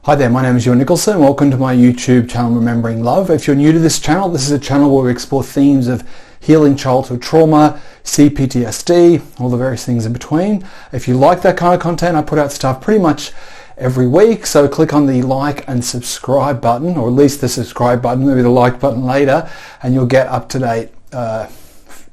Hi there, my name is Ewan Nicholson. Welcome to my YouTube channel, Remembering Love. If you're new to this channel, this is a channel where we explore themes of healing childhood trauma, C-PTSD, all the various things in between. If you like that kind of content, I put out stuff pretty much every week. So click on the like and subscribe button, or at least the subscribe button, maybe the like button later, and you'll get up to date.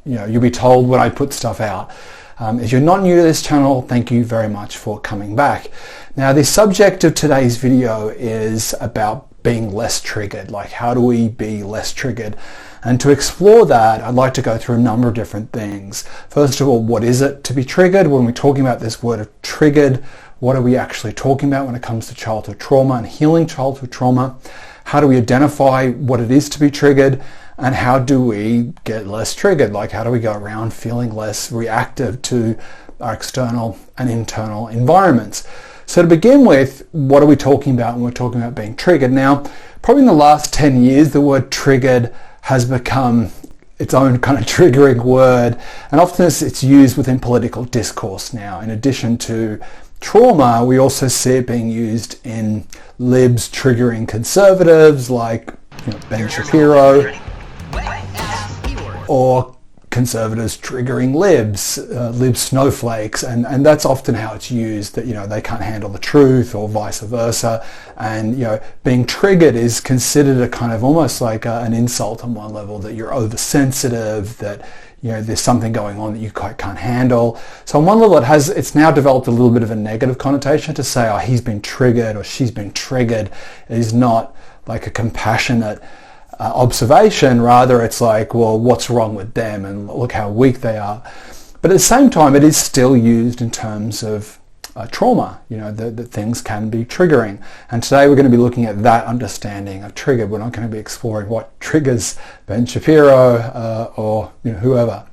You'll be told when I put stuff out. If you're not new to this channel, thank you very much for coming back. Now, the subject of today's video is about being less triggered. Like, how do we be less triggered? And to explore that, I'd like to go through a number of different things. First of all, what is it to be triggered? When we're talking about this word of triggered, what are we actually talking about when it comes to childhood trauma and healing childhood trauma? How do we identify what it is to be triggered? And how do we get less triggered? Like, how do we go around feeling less reactive to our external and internal environments? So to begin with, what are we talking about when we're talking about being triggered? Now, probably in the last 10 years, the word triggered has become its own kind of triggering word. And often it's used within political discourse now. In addition to trauma, we also see it being used in libs triggering conservatives like Ben Shapiro, or conservatives triggering libs, lib snowflakes, and that's often how it's used, that they can't handle the truth or vice versa. And being triggered is considered a kind of almost like an insult on one level, that you're oversensitive, that there's something going on that you quite can't handle. So on one level it's now developed a little bit of a negative connotation to say, oh, he's been triggered or she's been triggered. It is not like a compassionate observation. Rather, it's like, well, what's wrong with them and look how weak they are. But at the same time, it is still used in terms of trauma, that things can be triggering. And today we're going to be looking at that understanding of trigger. We're not going to be exploring what triggers Ben Shapiro or whoever.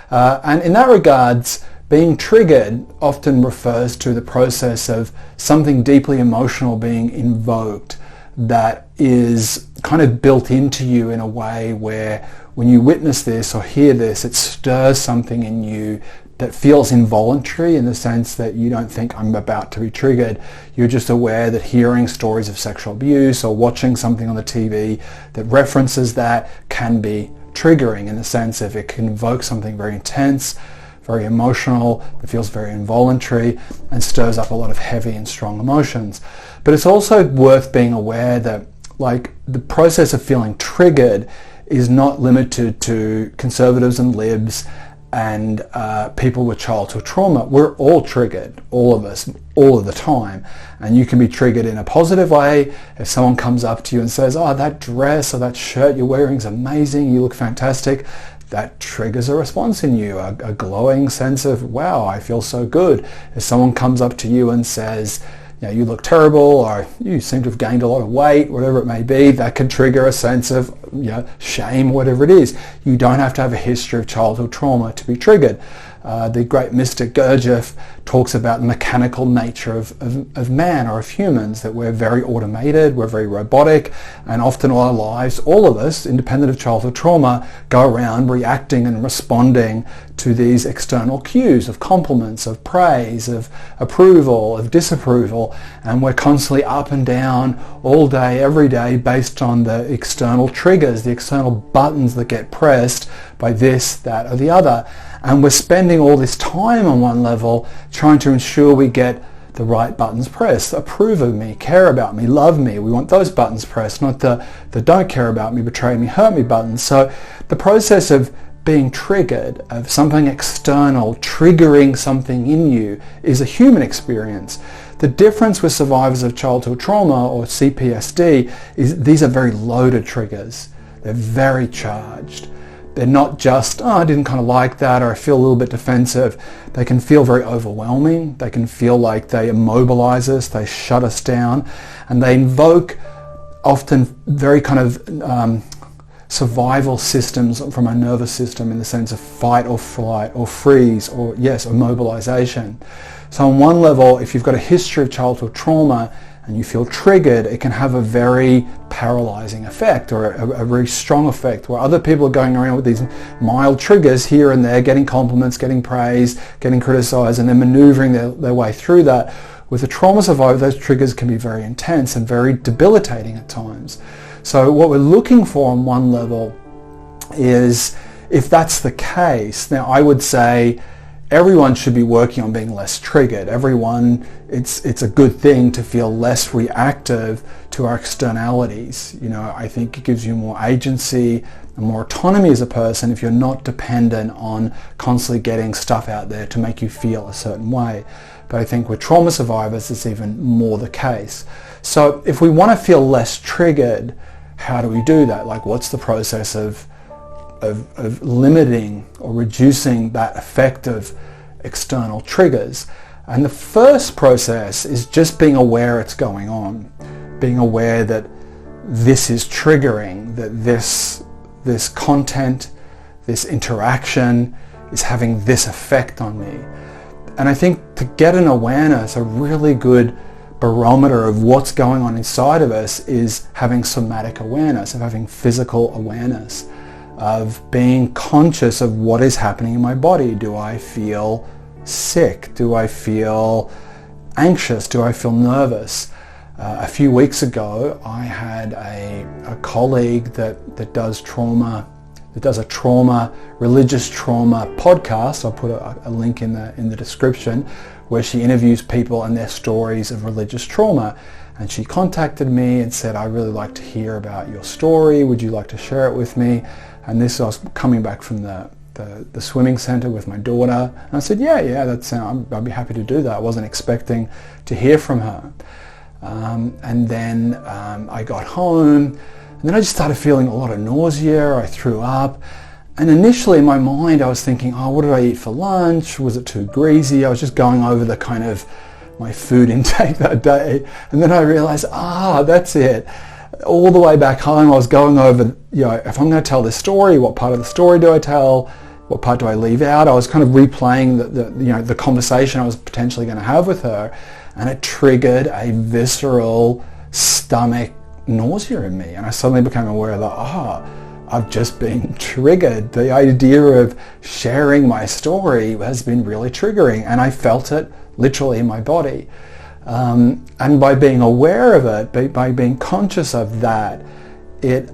And in that regards, being triggered often refers to the process of something deeply emotional being invoked that is kind of built into you in a way where when you witness this or hear this, it stirs something in you that feels involuntary, in the sense that you don't think, I'm about to be triggered. You're just aware that hearing stories of sexual abuse or watching something on the TV that references that can be triggering, in the sense of it can evoke something very intense, very emotional, that feels very involuntary and stirs up a lot of heavy and strong emotions. But it's also worth being aware that, like, the process of feeling triggered is not limited to conservatives and libs and people with childhood trauma. We're all triggered, all of us, all of the time. And you can be triggered in a positive way. If someone comes up to you and says, oh, that dress or that shirt you're wearing is amazing, you look fantastic, that triggers a response in you, a glowing sense of, wow, I feel so good. If someone comes up to you and says, you look terrible, or you seem to have gained a lot of weight, whatever it may be, that can trigger a sense of shame, whatever it is. You don't have to have a history of childhood trauma to be triggered. The great mystic Gurdjieff talks about the mechanical nature of man, or of humans, that we're very automated, we're very robotic, and often all our lives, all of us, independent of childhood trauma, go around reacting and responding to these external cues of compliments, of praise, of approval, of disapproval, and we're constantly up and down all day, every day, based on the external triggers, the external buttons that get pressed by this, that, or the other. And we're spending all this time on one level trying to ensure we get the right buttons pressed. Approve of me, care about me, love me. We want those buttons pressed, not the don't care about me, betray me, hurt me buttons. So the process of being triggered, of something external triggering something in you, is a human experience. The difference with survivors of childhood trauma or CPTSD is these are very loaded triggers. They're very charged. They're not just, oh, I didn't kind of like that, or I feel a little bit defensive. They can feel very overwhelming. They can feel like they immobilize us, they shut us down, and they invoke often very kind of survival systems from our nervous system, in the sense of fight or flight or freeze or, yes, immobilization. So on one level, if you've got a history of childhood trauma and you feel triggered, it can have a very paralyzing effect, or a very strong effect, where other people are going around with these mild triggers here and there, getting compliments, getting praise, getting criticized, and then maneuvering their way through that. With a trauma survivor, those triggers can be very intense and very debilitating at times. So what we're looking for on one level is, if that's the case, now I would say everyone should be working on being less triggered. It's a good thing to feel less reactive to our externalities. I think it gives you more agency and more autonomy as a person if you're not dependent on constantly getting stuff out there to make you feel a certain way. But I think with trauma survivors, it's even more the case. So if we want to feel less triggered, how do we do that? Like, what's the process of limiting or reducing that effect of external triggers? And the first process is just being aware it's going on, being aware that this is triggering, that this content, this interaction is having this effect on me. And I think to get an awareness, a really good barometer of what's going on inside of us, is having somatic awareness, of having physical awareness, of being conscious of what is happening in my body. Do I feel sick? Do I feel anxious? Do I feel nervous? A few weeks ago, I had a colleague that does a religious trauma podcast. I'll put a link in the description, where she interviews people and their stories of religious trauma. And she contacted me and said, "I really like to hear about your story. Would you like to share it with me?" And I was coming back from the swimming center with my daughter. And I said, yeah, I'd be happy to do that. I wasn't expecting to hear from her. And then I got home, and then I just started feeling a lot of nausea. I threw up. And initially in my mind, I was thinking, what did I eat for lunch? Was it too greasy? I was just going over the kind of my food intake that day. And then I realized, that's it. All the way back home, I was going over, if I'm going to tell this story, what part of the story do I tell? What part do I leave out? I was kind of replaying the conversation I was potentially going to have with her, and it triggered a visceral stomach nausea in me. And I suddenly became aware that, I've just been triggered. The idea of sharing my story has been really triggering, and I felt it literally in my body. And by being aware of it, by being conscious of that, it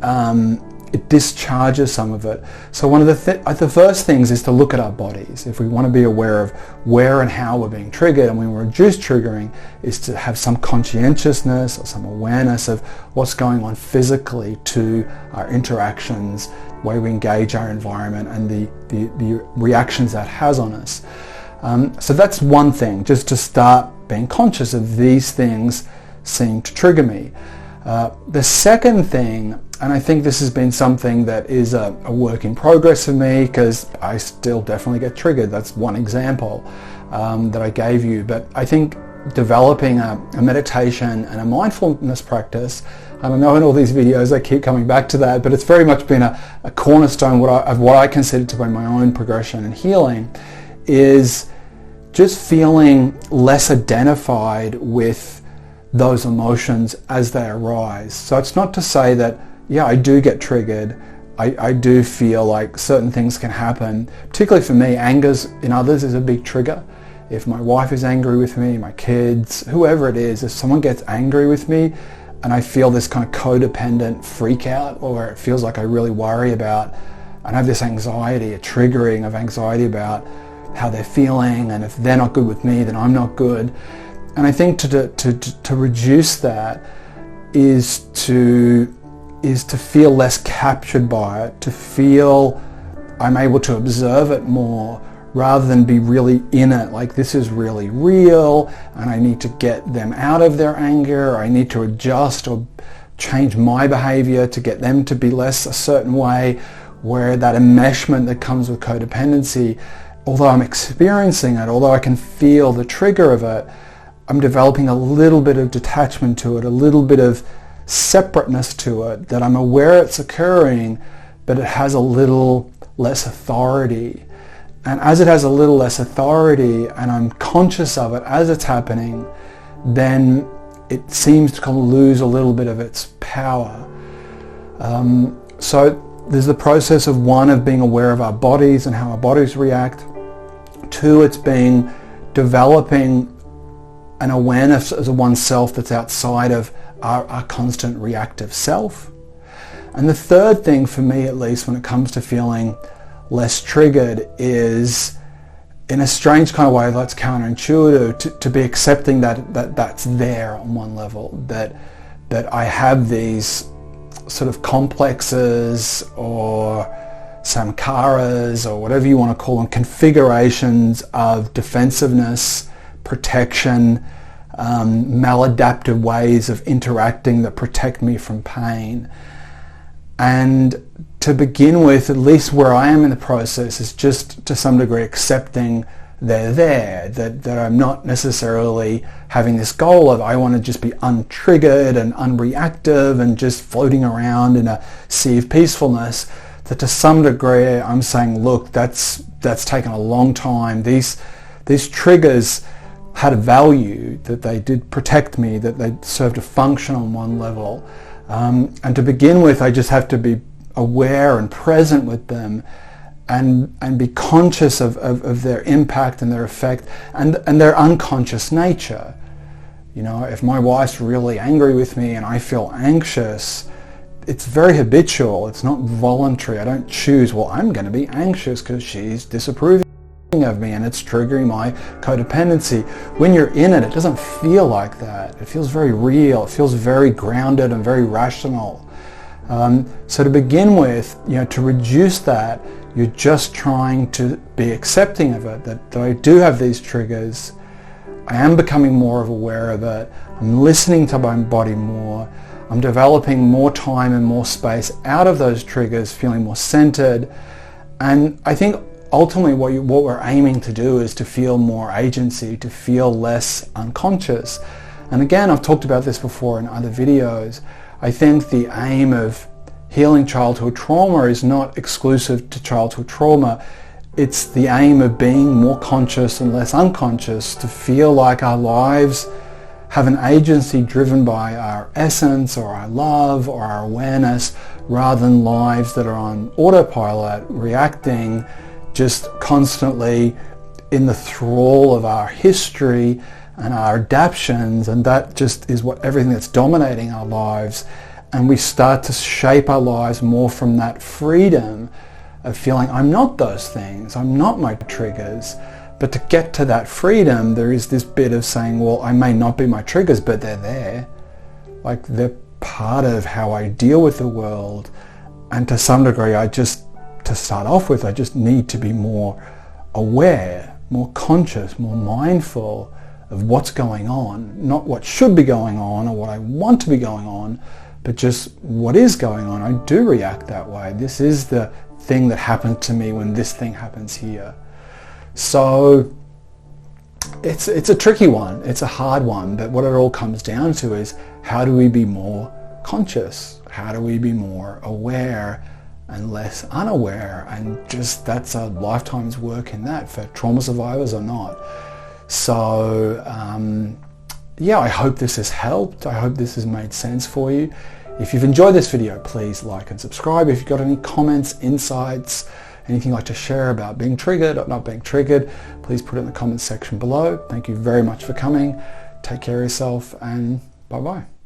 discharges some of it. So one of the first things is to look at our bodies. If we want to be aware of where and how we're being triggered, and when we reduce triggering, is to have some conscientiousness or some awareness of what's going on physically to our interactions, the way we engage our environment, and the reactions that has on us. So that's one thing, just to start being conscious of these things seem to trigger me. The second thing, and I think this has been something that is a work in progress for me, because I still definitely get triggered. That's one example that I gave you. But I think developing a meditation and a mindfulness practice, and I know in all these videos I keep coming back to that, but it's very much been a cornerstone of what I consider to be my own progression and healing, is just feeling less identified with those emotions as they arise. So it's not to say that, I do get triggered. I do feel like certain things can happen. Particularly for me, anger in others is a big trigger. If my wife is angry with me, my kids, whoever it is, if someone gets angry with me and I feel this kind of codependent freak out, or it feels like I really worry about, and I have this anxiety, a triggering of anxiety about how they're feeling, and if they're not good with me, then I'm not good. And I think to reduce that is to feel less captured by it, to feel I'm able to observe it more rather than be really in it, like this is really real and I need to get them out of their anger, or I need to adjust or change my behavior to get them to be less a certain way, where that enmeshment that comes with codependency, although I'm experiencing it, although I can feel the trigger of it, I'm developing a little bit of detachment to it, a little bit of separateness to it, that I'm aware it's occurring, but it has a little less authority. And as it has a little less authority, and I'm conscious of it as it's happening, then it seems to kind of lose a little bit of its power. So there's the process of one, of being aware of our bodies and how our bodies react. Two, it's been developing an awareness of oneself that's outside of our constant reactive self. And the third thing, for me at least, when it comes to feeling less triggered, is, in a strange kind of way that's counterintuitive, to be accepting that that's there on one level, that I have these sort of complexes or samkaras or whatever you want to call them, configurations of defensiveness, protection, maladaptive ways of interacting that protect me from pain. And to begin with, at least where I am in the process, is just to some degree accepting they're there, that I'm not necessarily having this goal of I want to just be untriggered and unreactive and just floating around in a sea of peacefulness. That to some degree I'm saying, look, that's taken a long time. These triggers had a value, that they did protect me, that they served a function on one level. And to begin with, I just have to be aware and present with them and be conscious of their impact and their effect and their unconscious nature. You know, if my wife's really angry with me and I feel anxious, it's very habitual. It's not voluntary. I don't choose, well, I'm going to be anxious because she's disapproving of me and it's triggering my codependency. When you're in it, it doesn't feel like that. It feels very real. It feels very grounded and very rational. So to begin with, you know, to reduce that, you're just trying to be accepting of it, that I do have these triggers. I am becoming more aware of it. I'm listening to my body more. I'm developing more time and more space out of those triggers, feeling more centered. And I think ultimately what we're aiming to do is to feel more agency, to feel less unconscious. And again, I've talked about this before in other videos. I think the aim of healing childhood trauma is not exclusive to childhood trauma. It's the aim of being more conscious and less unconscious, to feel like our lives have an agency driven by our essence or our love or our awareness, rather than lives that are on autopilot, reacting, just constantly in the thrall of our history and our adaptations, and that just is what everything that's dominating our lives. And we start to shape our lives more from that freedom of feeling, I'm not those things, I'm not my triggers. But to get to that freedom, there is this bit of saying, well, I may not be my triggers, but they're there. Like, they're part of how I deal with the world. And to some degree, to start off with, I just need to be more aware, more conscious, more mindful of what's going on. Not what should be going on or what I want to be going on, but just what is going on. I do react that way. This is the thing that happened to me when this thing happens here. So it's a tricky one. It's a hard one. But what it all comes down to is, how do we be more conscious? How do we be more aware and less unaware? And just, that's a lifetime's work in that, for trauma survivors or not. So yeah, I hope this has helped. I hope this has made sense for you. If you've enjoyed this video, please like and subscribe. If you've got any comments, insights, anything you'd like to share about being triggered or not being triggered, please put it in the comments section below. Thank you very much for coming. Take care of yourself, and bye-bye.